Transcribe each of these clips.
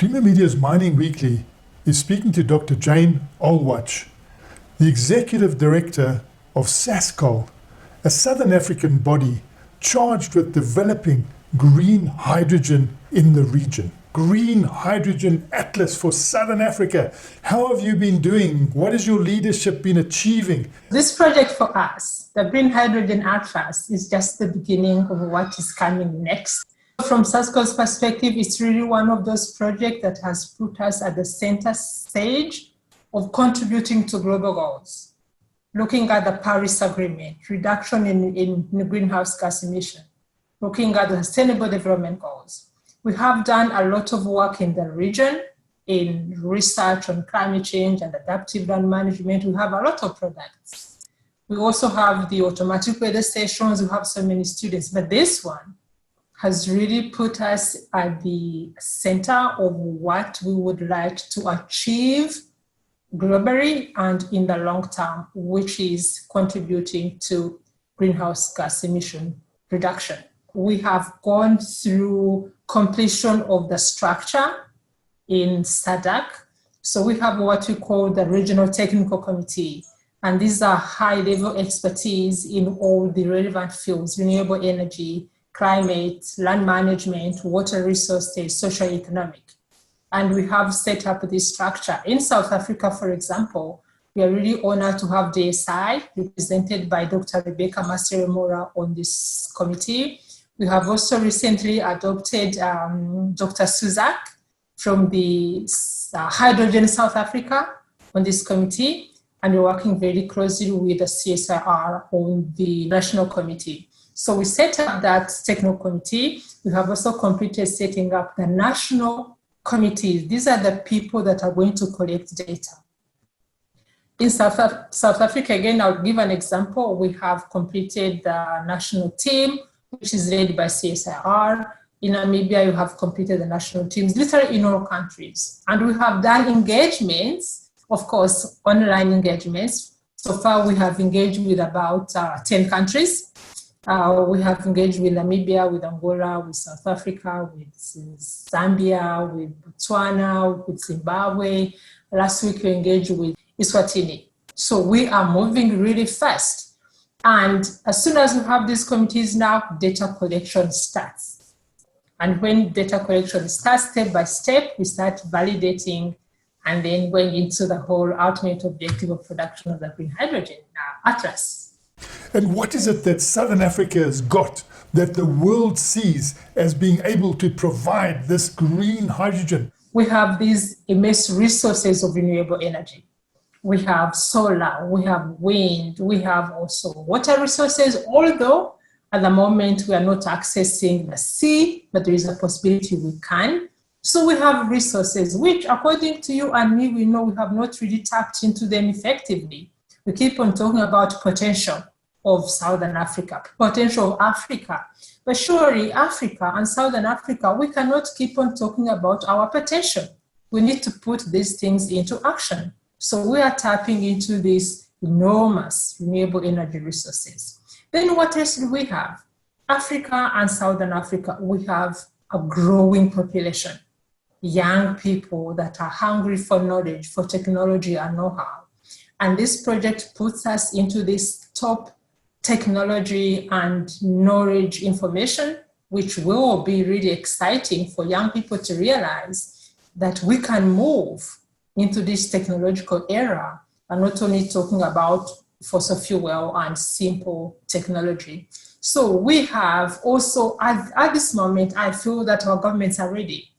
Creamer Media's Mining Weekly is speaking to Dr. Jane Olwoch, the Executive Director of SASSCAL, a Southern African body charged with developing green hydrogen in the region. Green Hydrogen Atlas for Southern Africa. How have you been doing? What has your leadership been achieving? This project for us, the Green Hydrogen Atlas, is just the beginning of what is coming next. From SASSCAL's perspective, it's really one of those projects that has put us at the center stage of contributing to global goals. Looking at the Paris Agreement, reduction in greenhouse gas emission, looking at the Sustainable Development Goals. We have done a lot of work in the region in research on climate change and adaptive land management. We have a lot of products. We also have the automatic weather stations. We have so many students, but this one has really put us at the center of what we would like to achieve globally and in the long term, which is contributing to greenhouse gas emission reduction. We have gone through completion of the structure in SADC. So we have what we call the Regional Technical Committee. And these are high-level expertise in all the relevant fields: renewable energy, climate, land management, water resources, socio-economic. And we have set up this structure. In South Africa, for example, we are really honored to have DSI represented by Dr. Rebecca Masteremora on this committee. We have also recently adopted Dr. Suzak from the Hydrogen South Africa on this committee, and we're working very closely with the CSIR on the national committee. So we set up that technical committee. We have also completed setting up the national committees. These are the people that are going to collect data. In South Africa, again, I'll give an example. We have completed the national team, which is led by CSIR. In Namibia, you have completed the national teams, literally in all countries. And we have done engagements, of course, online engagements. So far, we have engaged with about 10 countries. We have engaged with Namibia, with Angola, with South Africa, with Zambia, with Botswana, with Zimbabwe. Last week, we engaged with Eswatini. So we are moving really fast. And as soon as we have these committees now, data collection starts. And when data collection starts step by step, we start validating and then going into the whole ultimate objective of production of the green hydrogen atlas. And what is it that Southern Africa has got that the world sees as being able to provide this green hydrogen? We have these immense resources of renewable energy. We have solar, we have wind, we have also water resources, although at the moment we are not accessing the sea, but there is a possibility we can. So we have resources which, according to you and me, we know we have not really tapped into them effectively. We keep on talking about potential of Southern Africa, potential of Africa. But surely Africa and Southern Africa, we cannot keep on talking about our potential. We need to put these things into action. So we are tapping into these enormous renewable energy resources. Then what else do we have? Africa and Southern Africa, we have a growing population, young people that are hungry for knowledge, for technology and know-how. And this project puts us into this top technology and knowledge information, which will be really exciting for young people to realize that we can move into this technological era and not only talking about fossil fuel and simple technology. So we have also, at this moment, I feel that our governments are ready.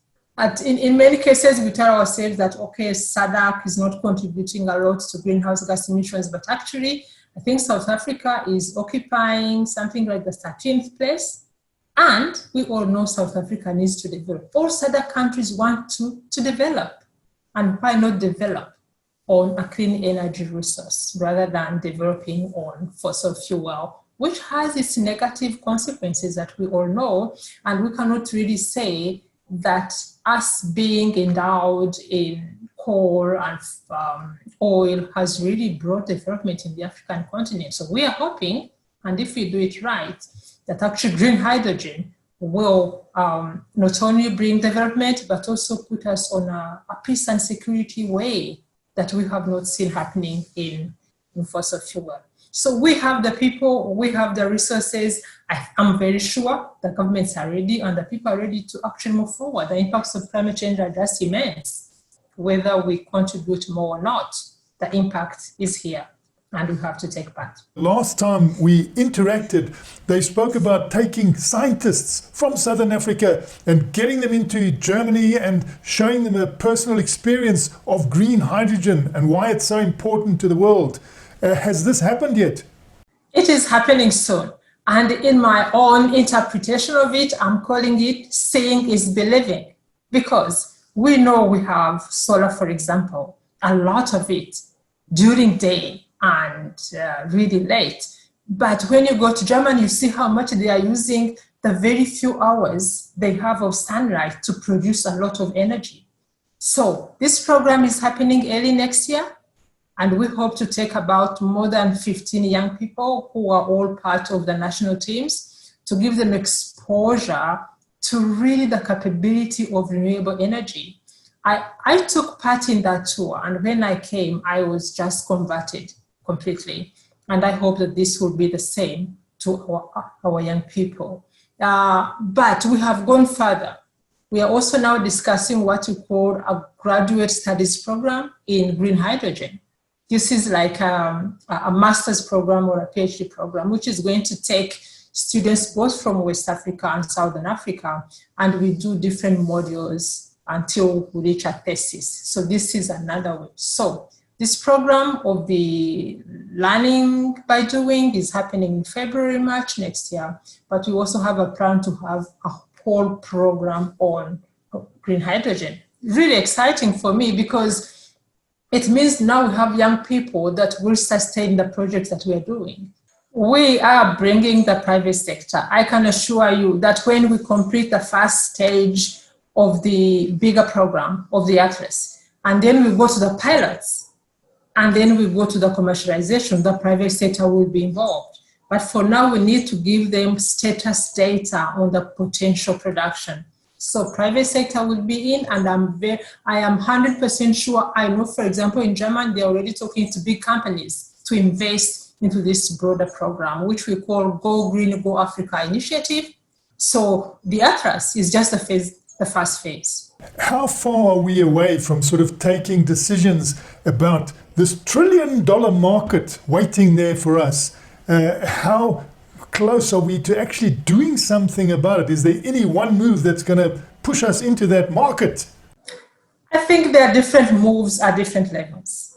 In many cases, we tell ourselves that, okay, SADC is not contributing a lot to greenhouse gas emissions, but actually, I think South Africa is occupying something like the 13th place. And we all know South Africa needs to develop. All SADC countries want to develop. And why not develop on a clean energy resource rather than developing on fossil fuel, which has its negative consequences that we all know. And we cannot really say that us being endowed in coal and oil has really brought development in the African continent. So we are hoping, and if we do it right, that actually green hydrogen will not only bring development, but also put us on a peace and security way that we have not seen happening in fossil fuel. So we have the people, we have the resources. I'm very sure the governments are ready and the people are ready to actually move forward. The impacts of climate change are just immense. Whether we contribute more or not, the impact is here and we have to take part. Last time we interacted, they spoke about taking scientists from Southern Africa and getting them into Germany and showing them a personal experience of green hydrogen and why it's so important to the world. Has this happened yet? It is happening soon. And in my own interpretation of it, I'm calling it seeing is believing, because we know we have solar, for example, a lot of it during day and really late. But when you go to Germany, you see how much they are using the very few hours they have of sunlight to produce a lot of energy. So this program is happening early next year. And we hope to take about more than 15 young people who are all part of the national teams to give them exposure to really the capability of renewable energy. I took part in that tour, and when I came, I was just converted completely. And I hope that this will be the same to our young people. But we have gone further. We are also now discussing what we call a graduate studies program in green hydrogen. This is like a master's program or a PhD program, which is going to take students both from West Africa and Southern Africa, and we do different modules until we reach a thesis. So this is another way. So this program of the learning by doing is happening in February, March next year, but we also have a plan to have a whole program on green hydrogen. Really exciting for me because it means now we have young people that will sustain the projects that we are doing. We are bringing the private sector. I can assure you that when we complete the first stage of the bigger program of the Atlas, and then we go to the pilots, and then we go to the commercialization, the private sector will be involved. But for now, we need to give them status data on the potential production. So private sector will be in, and I am 100% sure. I know, for example, in Germany, they're already talking to big companies to invest into this broader program, which we call Go Green, Go Africa initiative. So the Atlas is just the first phase. How far are we away from sort of taking decisions about this $1 trillion market waiting there for us? How close are we to actually doing something about it? Is there any one move that's going to push us into that market? I think there are different moves at different levels.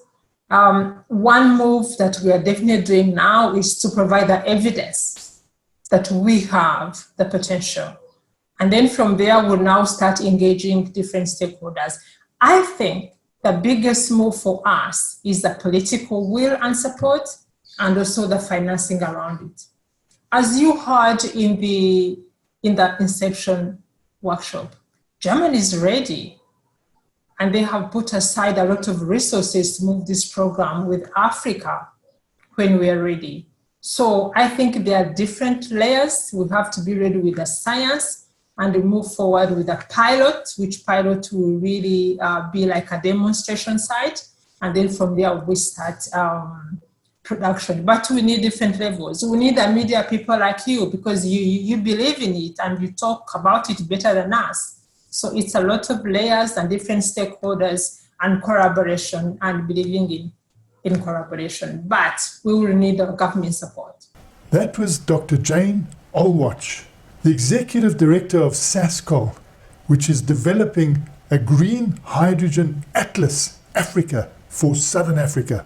One move that we are definitely doing now is to provide the evidence that we have the potential. And then from there, we'll now start engaging different stakeholders. I think the biggest move for us is the political will and support, and also the financing around it. As you heard in the Inception workshop, Germany is ready, and they have put aside a lot of resources to move this program with Africa when we are ready. So I think there are different layers. We have to be ready with the science and we move forward with a pilot, which pilot will really be like a demonstration site. And then from there, we start production. But we need different levels. We need the media people like you, because you believe in it and you talk about it better than us. So it's a lot of layers and different stakeholders and collaboration and believing in collaboration. But we will need the government support. That was Dr. Jane Olwoch, the Executive Director of SASSCAL, which is developing a green hydrogen atlas Africa for Southern Africa.